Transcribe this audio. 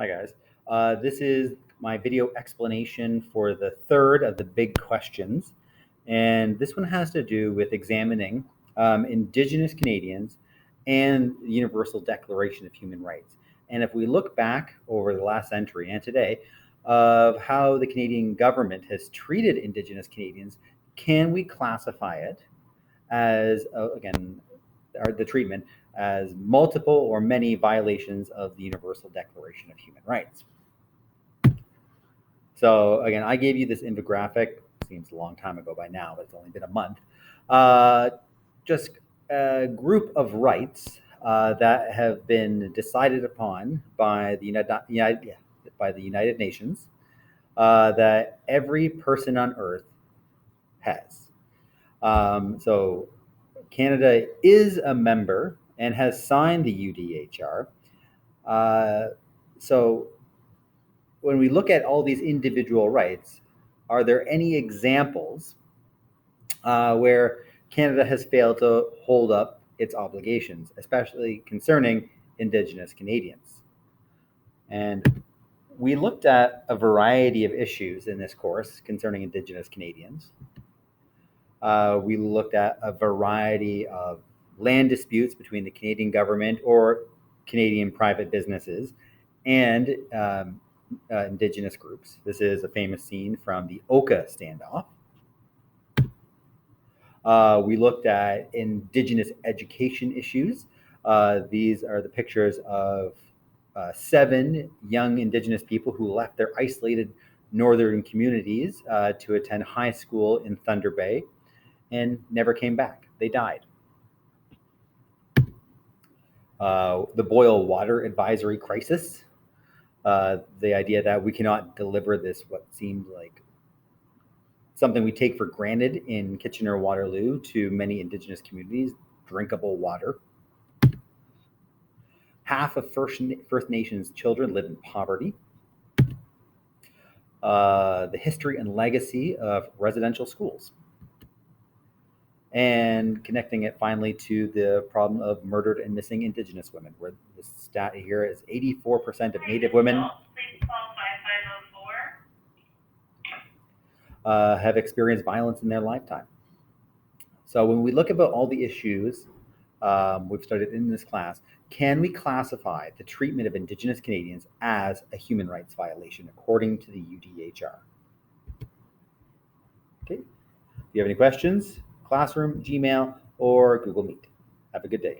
Hi guys. This is my video explanation for the third of the big questions. And this one has to do with examining Indigenous Canadians and the Universal Declaration of Human Rights. And if we look back over the last century and today of how the Canadian government has treated Indigenous Canadians, can we classify it as, again, the treatment as multiple or many violations of the Universal Declaration of Human Rights? So again, I gave you this infographic. Seems a long time ago by now, but it's only been a month. Just a group of rights that have been decided upon by the United Nations that every person on Earth has. So Canada is a member and has signed the UDHR. So when we look at all these individual rights, are there any examples where Canada has failed to hold up its obligations, especially concerning Indigenous Canadians? And we looked at a variety of issues in this course concerning Indigenous Canadians. We looked at a variety of land disputes between the Canadian government or Canadian private businesses and Indigenous groups. This is a famous scene from the Oka standoff. We looked at Indigenous education issues. These are the pictures of 7 young Indigenous people who left their isolated northern communities to attend high school in Thunder Bay and never came back. They died. The boil water advisory crisis. The idea that we cannot deliver this, what seemed like something we take for granted in Kitchener-Waterloo, to many Indigenous communities, drinkable water. Half of First Nations children live in poverty. The history and legacy of residential schools. And connecting it finally to the problem of murdered and missing Indigenous women, where the stat here is 84% of Native women have experienced violence in their lifetime. So when we look about all the issues we've studied in this class, can we classify the treatment of Indigenous Canadians as a human rights violation according to the UDHR? Okay. If you have any questions, Classroom, Gmail, or Google Meet. Have a good day.